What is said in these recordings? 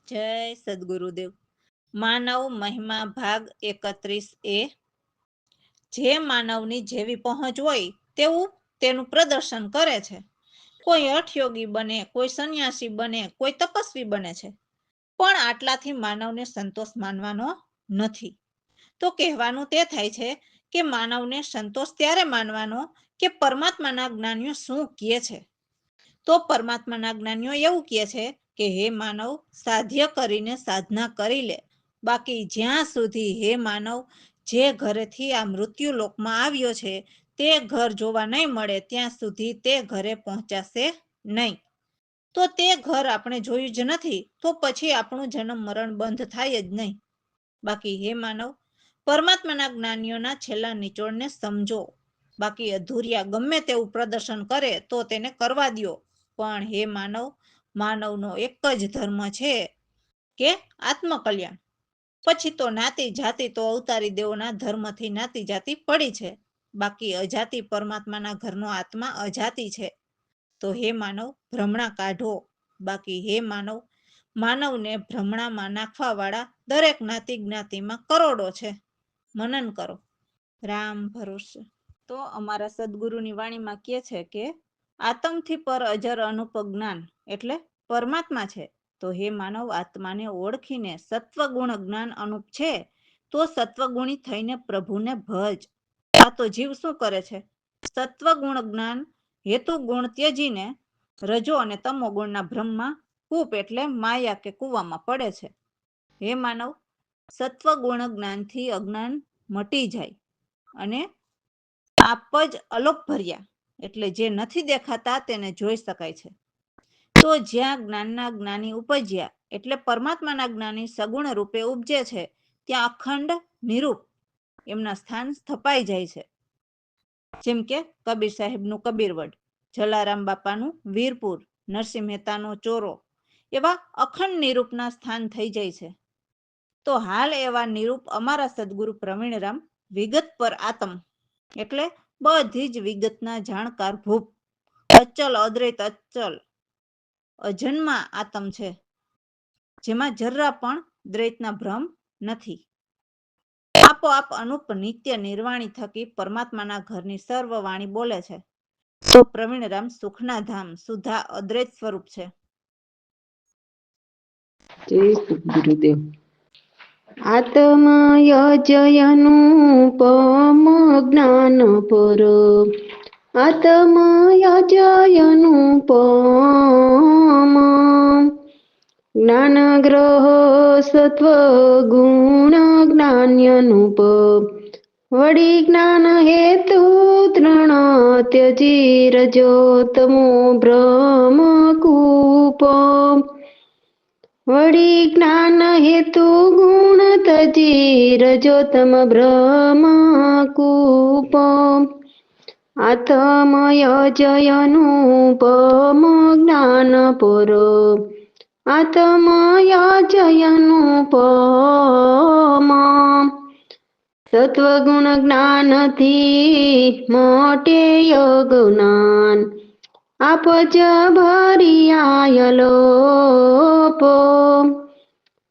જય સદગુરુદેવ. માનવ મહિમા ભાગ 31 જે માનવની જેવી પહોંચ હોય તેવું તેનું પ્રદર્શન કરે છે. કોઈ હઠયોગી બને, કોઈ સંન્યાસી બને, કોઈ તપસ્વી બને છે, પણ આટલાથી માનવને સંતોષ માનવાનો નથી. તો કહેવાનું તે થાય છે કે માનવને સંતોષ ત્યારે માનવાનો કે પરમાત્માના જ્ઞાનીઓ શું કહે છે. તો પરમાત્માના જ્ઞાનીઓ એવું કહે છે કે હે માનવ, સાધ્ય કરીને સાધના કરી લે. બાકી જ્યાં સુધી હે માનવ, જે ઘરેથી આ મૃત્યુ લોકમાં આવ્યો છે તે ઘર જોવા નહીં મળે ત્યાં સુધી તે ઘરે પહોંચાશે નહીં. તો તે ઘર આપણે જોયું જ નથી, તો પછી આપણું જન્મ મરણ બંધ થાય જ નહીં. બાકી હે માનવ, પરમાત્માના જ્ઞાનીઓના છેલ્લા નિચોડને સમજો. બાકી અધૂરિયા ગમે તેવું પ્રદર્શન કરે તો તેને કરવા દ્યો. પણ હે માનવ, માનવનો એક જ ધર્મ છે કે આત્મકલ્યાણ. પછી તો નાતી જાતિ તો અવતારી દેવોના ધર્મથી નાતી જાતિ પડી છે. બાકી અજાતિ પરમાત્માના ઘરનો આત્મા અજાતિ છે. તો હે માનવ, ભ્રમણા કાઢો. બાકી હે માનવ, માનવને ભ્રમણામાં નાખવા વાળા દરેક જ્ઞાતિ જ્ઞાતિમાં કરોડો છે. મનન કરો. રામ ભરોસે. તો અમારા સદગુરુની વાણીમાં કહે છે કે આતમથી પર અજર અનુપ જ્ઞાન એટલે પરમાત્મા છે. તો હે માનવ, આત્માને ઓળખીને સત્વગુણ જ્ઞાન અનુપ છે તો સત્વગુણી થઈને પ્રભુને ભજ. આ તો જીવ શું કરે છે? સત્વગુણ જ્ઞાન હેતુ ગુણ ત્યજીને રજો અને તમો ગુણના ભ્રમમાં કૂપ એટલે માયા કે કૂવામાં પડે છે. હે માનવ, સત્વગુણ જ્ઞાનથી અજ્ઞાન મટી જાય અને આપ જ અલોપ ભર્યા એટલે જે નથી દેખાતા તેને જોઈ શકાય છે. તો જ્યાં જ્ઞાનના જ્ઞાની ઉપજ્યા એટલે પરમાત્માના જ્ઞાની સગુણ રૂપે ઉપજે છે, ત્યાં અખંડ નિરૂપ એમના સ્થાન સ્થપાઈ જાય છે. જેમ કે કબીર સાહેબનું કબીરવડ, જલારામ બાપાનું વીરપુર, નરસિંહ મહેતાનો ચોરો, એવા અખંડ નિરૂપના સ્થાન થઈ જાય છે. તો હાલ એવા નિરૂપ અમારા સદગુરુ પ્રવીણરામ વિગત પર આતમ એટલે બધી જ વિગતના જાણકાર ભૂપ, અચલ અદ્વૈત અચલ અજન્મા આતમ છે, જેમાં જરા પણ દ્વૈતના ભ્રમ નથી. આપોઆપ અનુપ નિત્ય નિર્વાણી થકી પરમાત્માના ઘરની સર્વ વાણી બોલે છે. તો પ્રવીણરામ સુખના ધામ સુધા અદ્વૈત સ્વરૂપ છે. જય સદગુરુદેવ. આત્મયજયનુપમ જ્ઞાન પર, આત્મયજયનુપમ જ્ઞાનગ્રહ સત્વગુણ જ્ઞાન્યનુપ, વળી જ્ઞાન હેતુ તૃણ ત્યજી રજોતમો ભ્રમ કૂપ, વળી જ્ઞાન હેતુ ગુણ તજી રજોતમ ભ્રમ કૂપ, આત્મયજયનુપમ જ્ઞાન પર, આત્મયજયનુપમ સત્વગુણ જ્ઞાનથી મોટે યોગનાન, આપ જ ભરિયાયલોપ,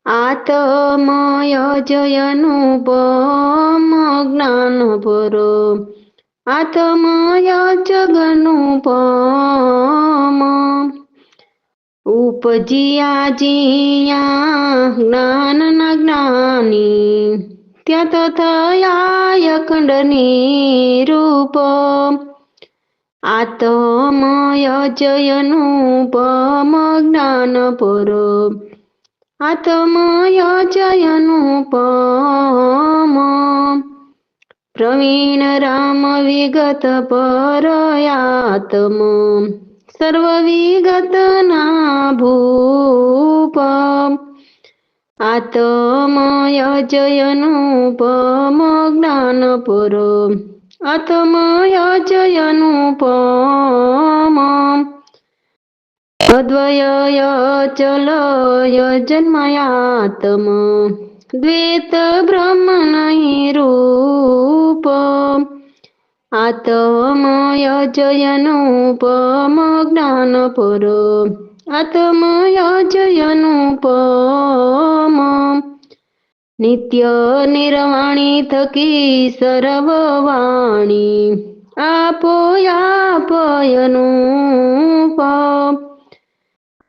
આત્મયજયનુપમ જ્ઞાન પર, આત્મયજગનુપમ ઉપજિયા જીયા જ્ઞાનના જ્ઞાની, ત્યાં તો થયા અખંડની રૂપ, આત્મયજયનુપમ જ્ઞાન પર, આત્મયજયનુપમ પ્રવીણ રામ વિગત પર આત્મ સર્વ વિગતના ભૂપ, આત્મયજયનુપમ જ્ઞાન પર, આત્મયજયનુપમ અદ્વય ચલય જન્મયાત્મ, દ્વૈત બ્રહ્મ નહીં રૂપ, આત્મયજયનુપમ જ્ઞાન પર, આત્મયજયનુપમ નિત્ય નિર્વાણી થકી સર્વવાણી આપોયાપયનુપ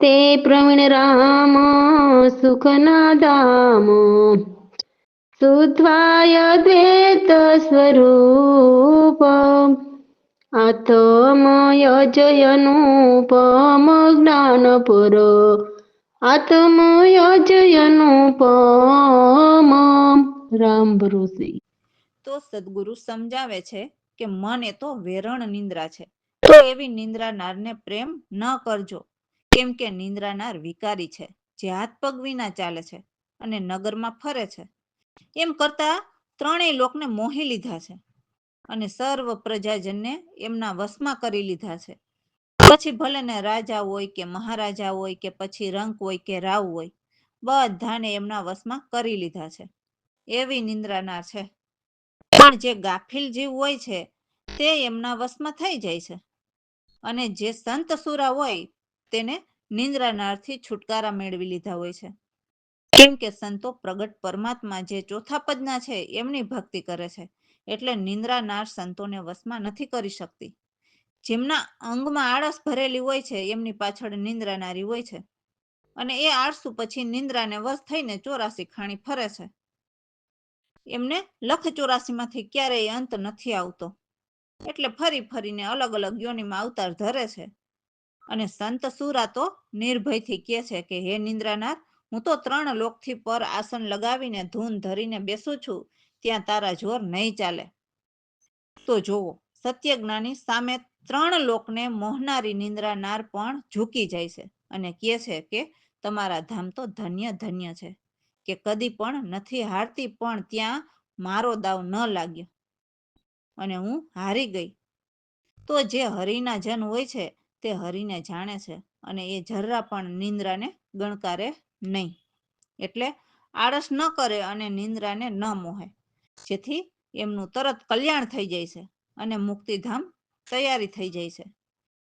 તે પ્રવીણ રામ સુખના ધામ શુદ્ધાય દ્વૈત સ્વરૂપ આત્મયજયનુપમ જ્ઞાનપુર આત્મયજયનુપમ રામ ભરોસે. તો સદગુરુ સમજાવે છે કે મન એ તો વેરણ નિંદ્રા છે, તો એવી નિંદ્રાનારને પ્રેમ ન કરજો, કેમ કે નિંદ્રાનાર વિકારી છે, જે હાથ પગ વિના ચાલે છે અને નગરમાં ફરે છે. એમ કરતા ત્રણેય લોકને મોહી લીધા છે અને સર્વ પ્રજાજનને એમના વશમાં કરી લીધા છે. પછી ભલે ને રાજા હોય કે મહારાજા હોય કે પછી રંક હોય કે રાવ હોય, બધાને એમના વશમાં કરી લીધા છે. એવી નિંદ્રાનાર છે. પણ જે ગાફિલ જીવ હોય છે તે એમના વશમાં થઈ જાય છે, અને જે સંત સુરા હોય તેને નિંદ્રાનારથી છુટકારા મેળવી લીધા હોય છે. કેમ કે સંતો પ્રગટ પરમાત્મા જે ચોથા પદના છે એમની ભક્તિ કરે છે, એટલે નિંદ્રાનાર સંતોને વશમાં નથી કરી શકતી. જેમના અંગમાં આળસ ભરેલી હોય છે એમની પાછળ નિંદ્રાનારી હોય છે, અને એ આળસુ પછી નિંદ્રાને વશ થઈને 84 ખાણી ફરે છે. એમને લખ 84માંથી ક્યારેય અંત નથી આવતો, એટલે ફરી ફરીને અલગ અલગ યોનિમાં અવતાર ધરે છે. અને સંત સુરા તો નિર્ભયથી કહે છે કે હે નિંદ્રાનાથ, હું તો 3 લોકથી પર આસન લગાવીને ધૂન ધરીને બેસું છું, ત્યાં તારા જોર નહીં ચાલે. તો જોવો, સત્ય જ્ઞાની સામે 3 લોકને મોહનારી નિંદ્રાનાર પણ ઝૂકી જાય છે અને કહે છે કે તમારા ધામ તો ધન્ય ધન્ય છે, કે કદી પણ નથી હારતી, પણ ત્યાં મારો દાવ ન લાગ્યો અને હું હારી ગઈ. તો જે હરિના જન હોય છે તે હરિને જાણે છે, અને એ જરા પણ નિંદ્રાને ગણકારે નહીં, એટલે આળસ ન કરે અને નિંદ્રાને ન મોહે, જેથી એમનું તરત કલ્યાણ થઈ જાય છે અને મુક્તિધામ તૈયારી થઈ જાય છે.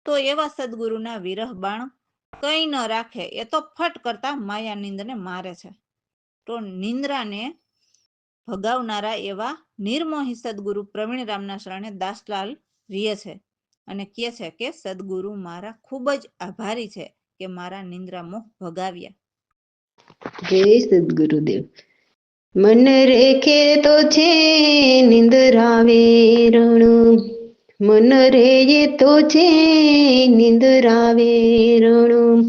તો એવા સદગુરુના વિરહ બાણ કંઈ ન રાખે એ તો ફટ કરતા માયા નિંદને મારે છે. તો નિંદ્રાને ભગાવનારા એવા નિર્મોહી સદગુરુ પ્રવીણરામના શરણે દાસલાલ રીએ છે અને કહે છે કે સદગુરુ મારા ખૂબ જ આભારી છે કે મારા નિંદ્રામોહ ભગાવ્યા. જય સદગુરુદેવ. મન રેખે તો છે નિંદરાવે રણું, મન રે તો છે નિંદરાવે રણું,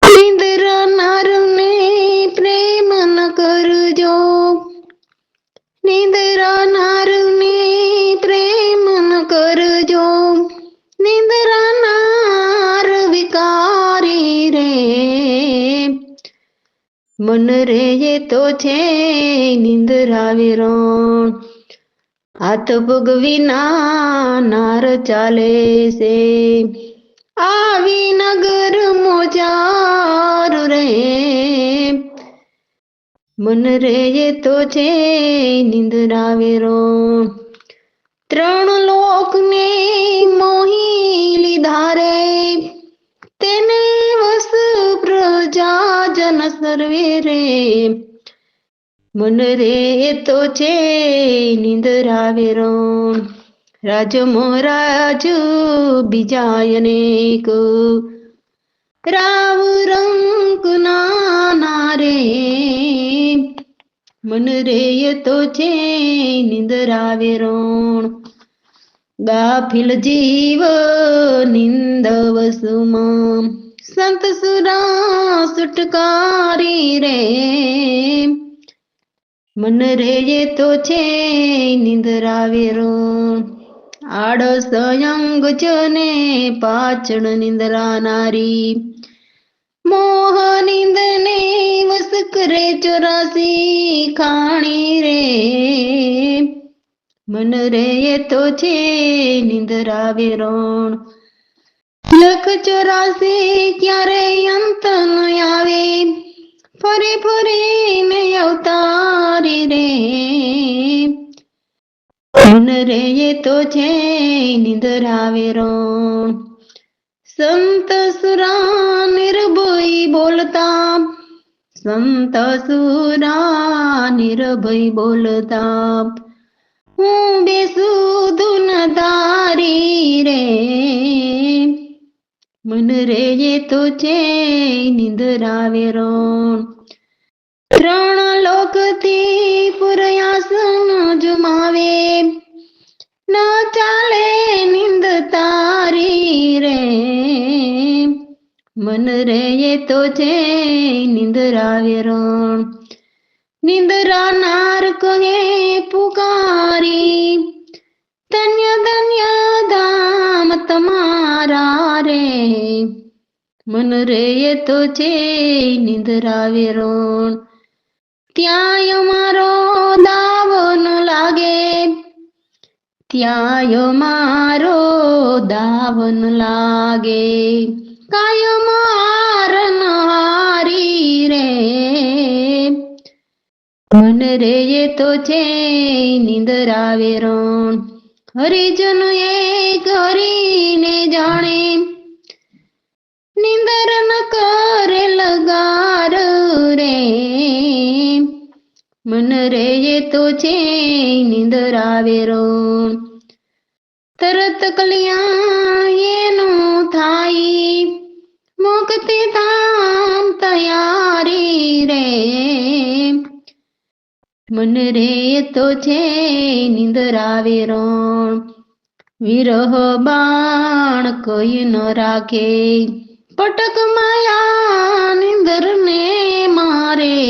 નિંદ્રનારને પ્રેમ ન કરજો, નિંદ્રનારને પ્રેમ ન કરજો, નિંદ્રનાર વિકારી રે, મન રે તો છે નિંદ્રાવે રણ, હાથ પગ વિના નાર ચાલે છે, આવી નગર મોજાર રે, મન રે તો છે નિંદ્રાવે રણ, 3 લોકને મોહી લીધા રે, તેને વસ પ્રજાજન સર્વે રે, મન રે તો છે નિંદ્રાવે રણ, રાજ મહારાજ બીજાય અનેક, રાવ રંક નાના રે, મન રે તો છે નિંદ્રાવે રણ, ગાફિલ જીવ નિંદવ સુમાં, સંત સુરા સુટકારી રે, મન રે તો છે નિંદ્રાવે રણ, આળસ અંગ જને પાછળ નિંદ્રા નારી, મોહ નિંદને વસ કરે 84 ખાણી રે, મન રે તો છે નિંદ્રાવે રણ, લખ 84 ક્યારે અંત ન આવે, ફરી ફરીને અવતારી રે, મન રે તો છે નિંદ્રાવે રણ, સંત સુરા નિર્ભય બોલતા, સંત સુરા નિર્ભય બોલતા, હું બેસું ધૂન તારી રે. મન રે એ તો છે નિંદરા વેરોણ, ત્રણ લોકથી પુરયાસન જમાવે, ન ચાલે નિંદ તારી રે. મન રે એ તો છે નિંદરા વેરોણ, નિંદરા નાર કહે પુકારી, ધન્ય ધન્ય ધામ તમારા રે. મન રે એ તો છે નિંદરા વેરોણ, ત્યાં અમારો દાવ ન લાગે, ત્યાં મારો દાવ ન લાગે, કાયમ હારન હારી રે. મન રે એ તો છે નિંદરા વેરોણ, હરિજન એક હરીને જાણે, નિંદર ન કરે લગાર રે. મન રે એ તો છે નિંદરા વેરોણ, તરત કલ્યાણ એનું થાય, મુક્તિ ધામ તૈયારી રે. મન રે એ તો છે નિંદરા વેરોણ, વિરહ બાણ કોઈ ન રાખે, પટક માયા નિંદર ને મારે.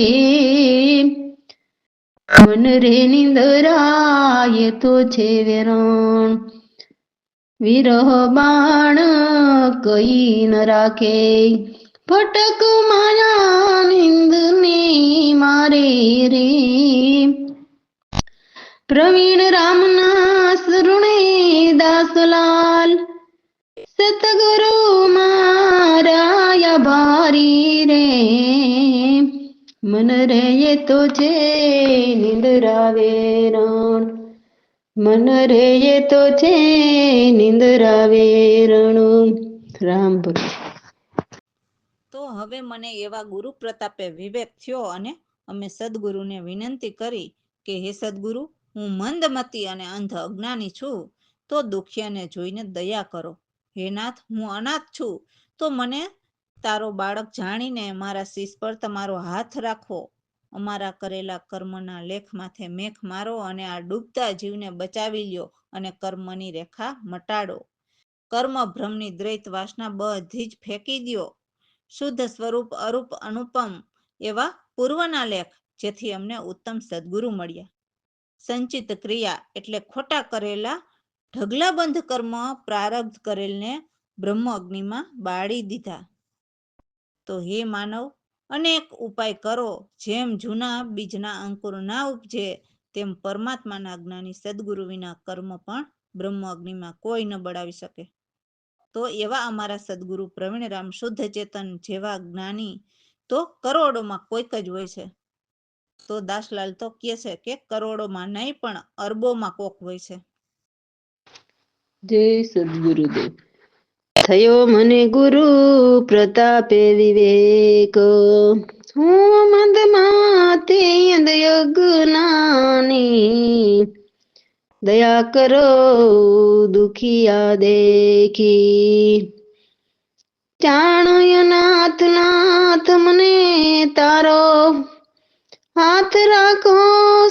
મન રે નિંદરા એ તો છે વેરોણ, વિરહ બાણ કઈ ન રાખે, ફટક માયા નિંદ ને મારે રે. પ્રવીણ રામના શરણે દાસલાલ, સતગુરુ મારા ભારી રે. મન રે એ તો છે નિંદરા વેરોણ, મન રે એ તો છે નિંદરા વેરણ. રામ બોલો. તો હવે મને એવા ગુરુ પ્રતાપે વિવેક થયો અને અમે સદગુરુને વિનંતી કરી કે હે સદગુરુ, હું મંદમતી અને અંધ અજ્ઞાની છું, તો દુખિયાને જોઈને દયા કરો. હે નાથ, હું અનાથ છું, તો મને તારો બાળક જાણીને મારા શીશ પર તમારો હાથ રાખો. અમારા કરેલા કર્મના લેખ માથે મેખ મારો અને આ ડૂબતા જીવને બચાવી લ્યો અને કર્મની રેખા મટાડો. કર્મ ભ્રમની દ્વૈત વાસના બધી જ ફેંકી દ્યો. શુદ્ધ સ્વરૂપ અરૂપ અનુપમ એવા પૂર્વના લેખ, જેથી અમને ઉત્તમ સદગુરુ મળ્યા. સંચિત ક્રિયા એટલે ખોટા કરેલા ઢગલાબંધ કર્મ પ્રારબ્ધ કરેલને બ્રહ્મ અગ્નિમાં બાળી દીધા. તો હે માનવ, અનેક ઉપાય કરો, જેમ જૂના બીજના અંકુર ના ઉપજે, તેમ પરમાત્માના જ્ઞાની સદગુરુ વિના કર્મ પણ બ્રહ્મ અગ્નિમાં કોઈ ન બળાવી શકે. તો એવા અમારા સદગુરુ પ્રવીણરામ શુદ્ધ ચેતન જેવા જ્ઞાની તો કરોડોમાં કોઈક જ હોય છે. તો દાસલાલ તો કહે છે કે કરોડોમાં નહીં પણ અરબોમાં કોક હોય છે. જય સદગુરુદેવ. થયો મને ગુરુ પ્રતાપે વિવેક, હું મંદમાતે અંધ અજ્ઞાની, દયા કરો દુખિયા દેખી. જાણ્યો નાથ નાથ મને તારો, હાથ રાખો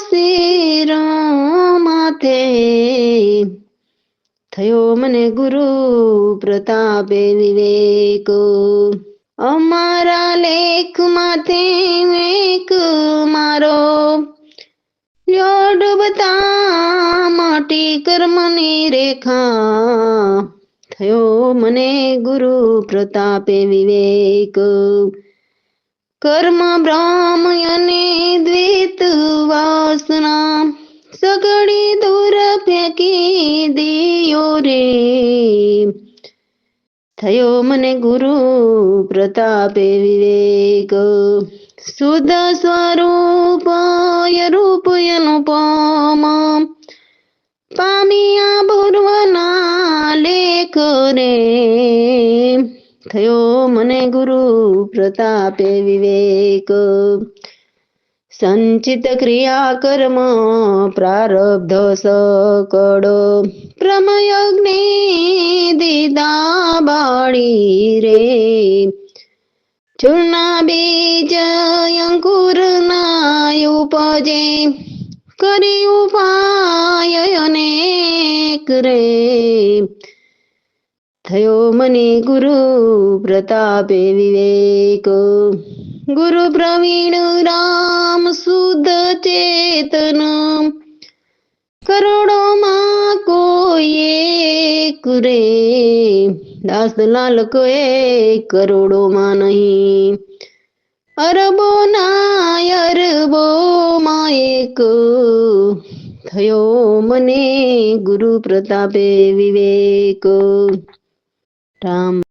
શિર માથે. થયો મને ગુરુ પ્રતાપે વિવેક, અમારા લેખ માથે મેક મારો, લ્યો ડૂબતા માટી કર્મની રેખા. થયો મને ગુરુ પ્રતાપે વિવેક, કર્મ બ્રહ્મ અને દ્વૈત વાસના સગડી દૂર ફેંકી દિયો રે. થયો મને ગુરુ પ્રતાપે વિવેક, શુદ્ધ સ્વરૂપ રૂપ અનુપમ, પામ્યા પૂર્વના લેખ રે થયો મને ગુરુ પ્રતાપે વિવેક સંચિત ક્રિયા કર્મ પ્રારબ્ધ સકળ પ્રમયગ્નિ દીદા બાળી રે ચૂર્ણા બીજ અંકુર ના ઉપજે કરી ઉપાય અનેક રે થયો મને ગુરુ પ્રતાપે વિવેક ગુરુ પ્રવીણ રામ શુદ્ધ ચેતન કરોડોમાં કોઈ એક રે દાસલાલ કોઈ કરોડોમાં નહીં અરબો ના અરબોમાં એક થયો મને ગુરુ પ્રતાપે વિવેક રામ